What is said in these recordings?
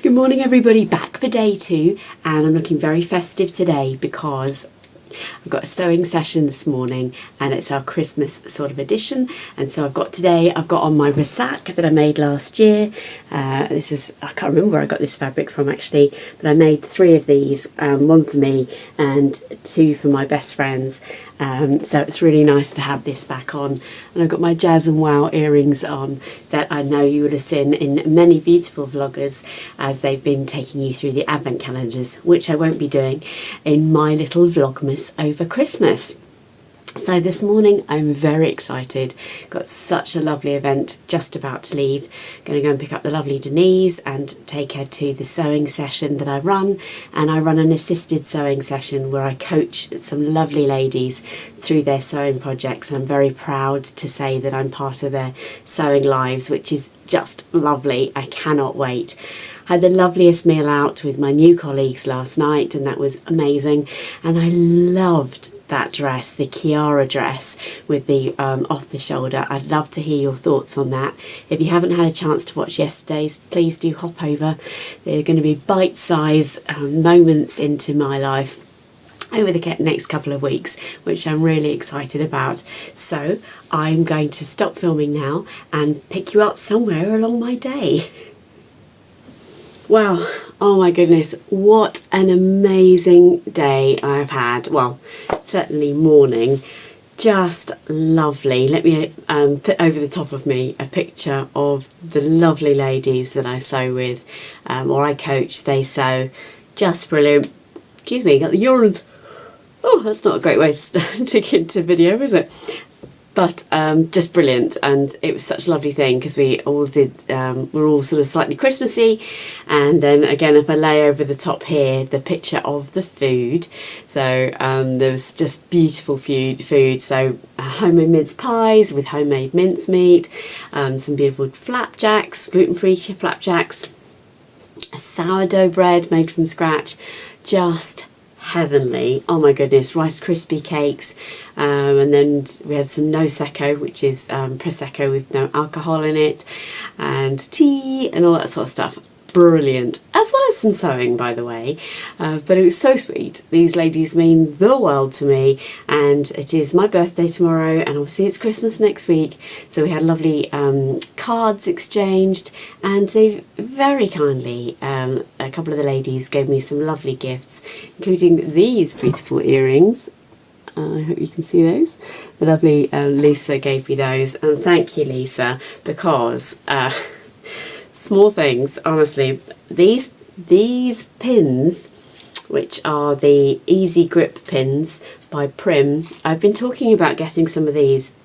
Good morning everybody, back for day 2, and I'm looking very festive today because I've got a sewing session this morning and it's our Christmas sort of edition. And so I've got on my Risac that I made last year. I can't remember where I got this fabric from actually, but I made 3 of these, one for me and 2 for my best friends. So it's really nice to have this back on. And I've got my Jazz and Wow earrings on that I know you would have seen in many beautiful vloggers as they've been taking you through the advent calendars, which I won't be doing in my little Vlogmas over Christmas. So this morning I'm very excited. Got such a lovely event just about to leave. Going to go and pick up the lovely Denise and take her to the sewing session that I run. And I run an assisted sewing session where I coach some lovely ladies through their sewing projects. I'm very proud to say that I'm part of their sewing lives, which is just lovely. I cannot wait. I had the loveliest meal out with my new colleagues last night and that was amazing. And I loved that dress, the Kiara dress with the off the shoulder. I'd love to hear your thoughts on that. If you haven't had a chance to watch yesterday's, please do hop over. They're going to be bite-sized moments into my life over the next couple of weeks, which I'm really excited about. So I'm going to stop filming now and pick you up somewhere along my day. Well, oh my goodness, what an amazing day I've had. Well, certainly morning, just lovely. Let me put over the top of me a picture of the lovely ladies that I sew with, or I coach. They sew, just brilliant. Excuse me, got the urines. Oh, that's not a great way to get into video, is it? But just brilliant, and it was such a lovely thing because we all did, we're all sort of slightly Christmassy. And then again, if I lay over the top here, the picture of the food. So there was just beautiful food. So homemade mince pies with homemade mincemeat, some beautiful flapjacks, gluten-free flapjacks, a sourdough bread made from scratch, just heavenly. Oh my goodness, Rice Krispie cakes, and then we had some no secco, which is prosecco with no alcohol in it, and tea and all that sort of stuff. Brilliant, as well as some sewing, by the way, but it was so sweet. These ladies mean the world to me, and it is my birthday tomorrow, and obviously it's Christmas next week, so we had lovely cards exchanged, and they very kindly, a couple of the ladies gave me some lovely gifts, including these beautiful earrings. I hope you can see those. The lovely Lisa gave me those, and thank you, Lisa, because small things, honestly. These pins, which are the Easy Grip pins by Prim, I've been talking about getting some of these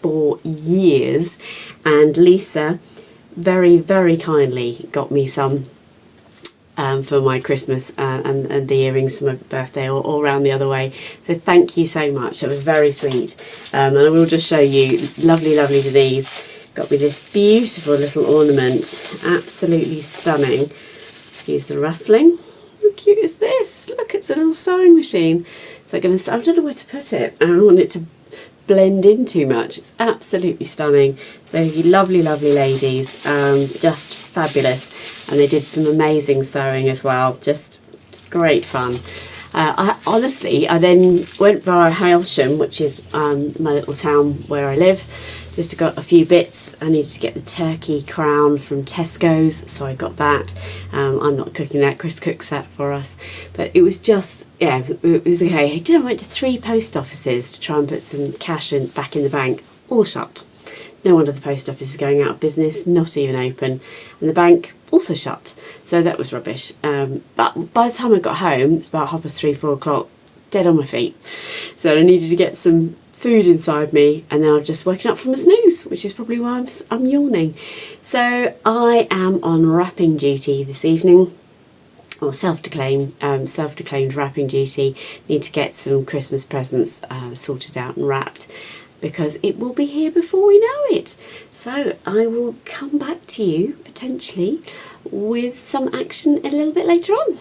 for years, and Lisa very, very kindly got me some for my Christmas and the earrings for my birthday, or all round the other way. So thank you so much. It was very sweet. And I will just show you, lovely, lovely Denise got me this beautiful little ornament, absolutely stunning. Excuse the rustling. How cute is this? Look, it's a little sewing machine. So I don't know where to put it. I don't want it to blend in too much. It's absolutely stunning. So you lovely, lovely ladies, just fabulous. And they did some amazing sewing as well. Just great fun. I then went via Hailsham, which is my little town where I live, just to got a few bits. I needed to get the turkey crown from Tesco's, so I got that. I'm not cooking that, Chris cooks that for us. But it was just, yeah, it was okay. I went to 3 post offices to try and put some cash back in the bank, all shut. No wonder the post office is going out of business, not even open. And the bank also shut, so that was rubbish. But by the time I got home, it's about 3:30, 4 o'clock, dead on my feet. So I needed to get some food inside me, and then I've just woken up from a snooze, which is probably why I'm yawning. So I am on wrapping duty this evening, or self-declaimed wrapping duty. Need to get some Christmas presents sorted out and wrapped, because it will be here before we know it. So I will come back to you potentially with some action a little bit later on.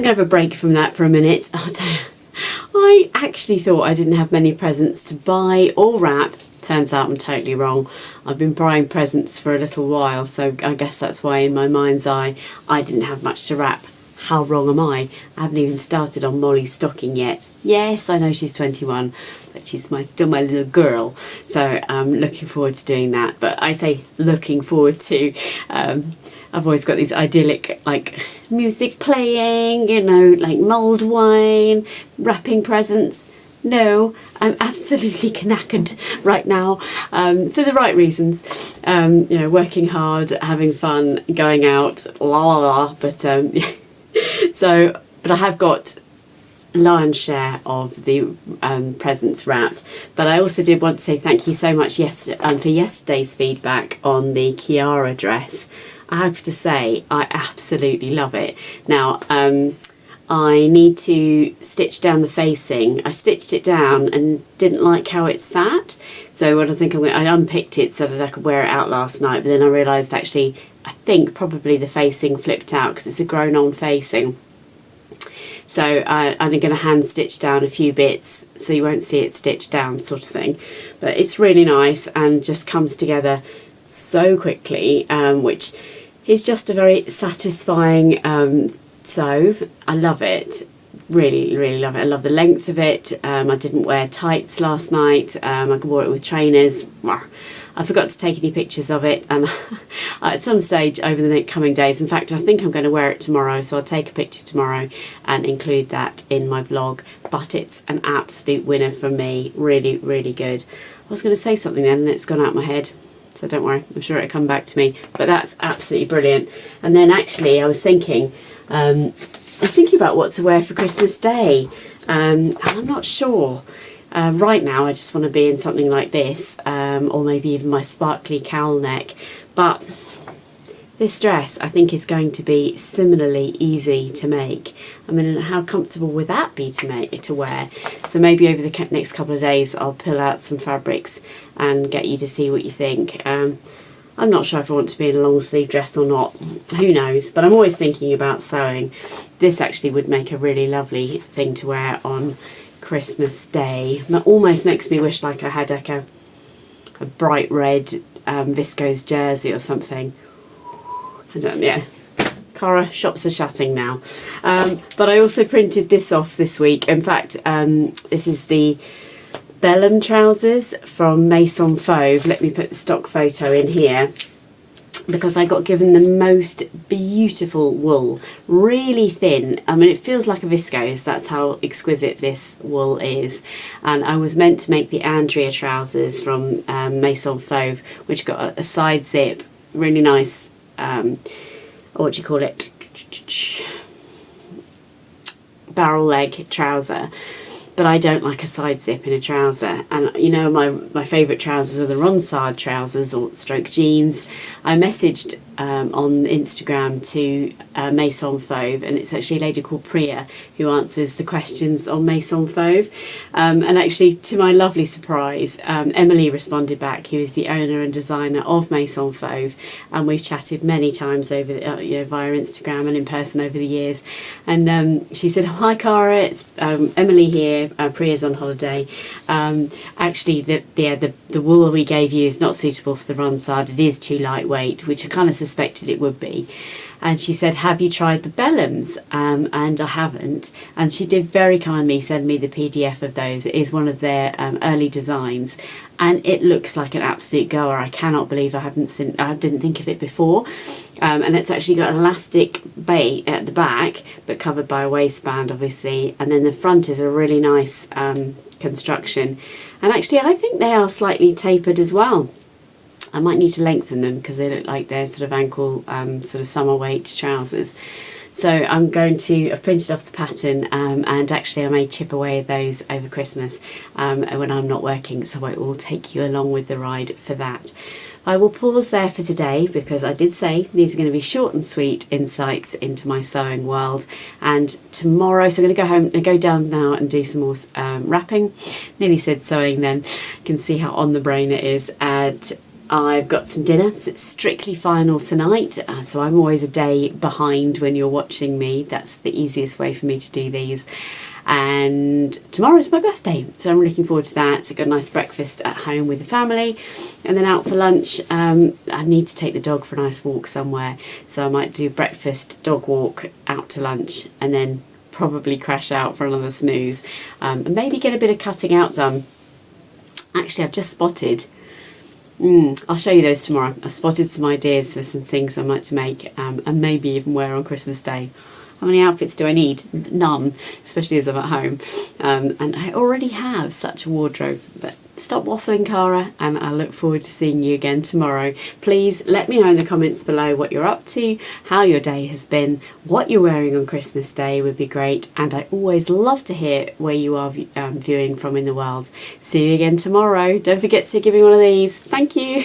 I'm going to have a break from that for a minute. I actually thought I didn't have many presents to buy or wrap. Turns out I'm totally wrong. I've been buying presents for a little while, so I guess that's why in my mind's eye I didn't have much to wrap. How wrong am I? I haven't even started on Molly's stocking yet. Yes, I know she's 21, but she's still my little girl. So I'm looking forward to doing that. But I say looking forward to, I've always got these idyllic like music playing, you know, like mulled wine, wrapping presents. No, I'm absolutely knackered right now, for the right reasons. You know, working hard, having fun, going out, la la la. But but I have got lion's share of the presents wrapped. But I also did want to say thank you so much for yesterday's feedback on the Kiara dress. I have to say I absolutely love it. Now, I need to stitch down the facing. I stitched it down and didn't like how it sat. So what I think I unpicked it so that I could wear it out last night. But then I realised actually, I think probably the facing flipped out because it's a grown-on facing. So I'm going to hand stitch down a few bits so you won't see it stitched down sort of thing. But it's really nice and just comes together so quickly, which is just a very satisfying sew. I love it. Really, really love it. I love the length of it. I didn't wear tights last night. I wore it with trainers. I forgot to take any pictures of it, and at some stage over the coming days, in fact I think I'm going to wear it tomorrow, so I'll take a picture tomorrow and include that in my vlog. But it's an absolute winner for me. Really, really good. I was going to say something then and it's gone out my head, so don't worry, I'm sure it'll come back to me. But that's absolutely brilliant. And then actually I was thinking about what to wear for Christmas Day, and I'm not sure. Right now I just want to be in something like this, or maybe even my sparkly cowl neck. But this dress I think is going to be similarly easy to make. I mean, how comfortable would that be to wear? So maybe over the next couple of days I'll pull out some fabrics and get you to see what you think. I'm not sure if I want to be in a long sleeve dress or not, who knows, but I'm always thinking about sewing. This actually would make a really lovely thing to wear on Christmas Day. That almost makes me wish like I had like a bright red viscose jersey or something. Yeah, Cara, shops are shutting now. But I also printed this off this week. In fact, this is the Bellum trousers from Maison Fauve. Let me put the stock photo in here, because I got given the most beautiful wool, really thin. I mean, it feels like a viscose, that's how exquisite this wool is. And I was meant to make the Andrea trousers from Maison Fauve, which got a side zip, really nice, what do you call it, barrel leg trouser. But I don't like a side zip in a trouser, and you know my favourite trousers are the Ronsard trousers or stroke jeans. I messaged on Instagram to Maison Fauve, and it's actually a lady called Priya who answers the questions on Maison Fauve, and actually to my lovely surprise, Emily responded back, who is the owner and designer of Maison Fauve, and we've chatted many times over via Instagram and in person over the years. And she said, "Hi Cara, it's Emily here. Priya's on holiday. Actually, the wool we gave you is not suitable for the Ronsard. It is too lightweight," which I kind of suspected it would be. And she said, "Have you tried the Bellums?" And I haven't. And she did very kindly send me the PDF of those. It is one of their early designs, and it looks like an absolute goer. I cannot believe I didn't think of it before. And it's actually got an elastic bait at the back, but covered by a waistband, obviously. And then the front is a really nice construction. And actually, I think they are slightly tapered as well. I might need to lengthen them because they look like they're sort of ankle, sort of summer weight trousers. So I've printed off the pattern, and actually I may chip away at those over Christmas when I'm not working, so I will take you along with the ride for that. I will pause there for today because I did say these are going to be short and sweet insights into my sewing world. And tomorrow, so I'm going to go home and go down now and do some more wrapping. Nearly said sewing then, you can see how on the brain it is. And I've got some dinner. So it's strictly final tonight, so I'm always a day behind when you're watching me. That's the easiest way for me to do these. And tomorrow's my birthday, so I'm looking forward to that. I got a nice breakfast at home with the family, and then out for lunch. I need to take the dog for a nice walk somewhere, so I might do breakfast, dog walk, out to lunch, and then probably crash out for another snooze, and maybe get a bit of cutting out done. Actually, I've just spotted, I'll show you those tomorrow. I've spotted some ideas for some things I might to make, and maybe even wear on Christmas Day. How many outfits do I need? None, especially as I'm at home. And I already have such a wardrobe. But stop waffling, Kiara, and I look forward to seeing you again tomorrow. Please let me know in the comments below what you're up to, how your day has been, what you're wearing on Christmas Day would be great. And I always love to hear where you are viewing from in the world. See you again tomorrow. Don't forget to give me one of these. Thank you.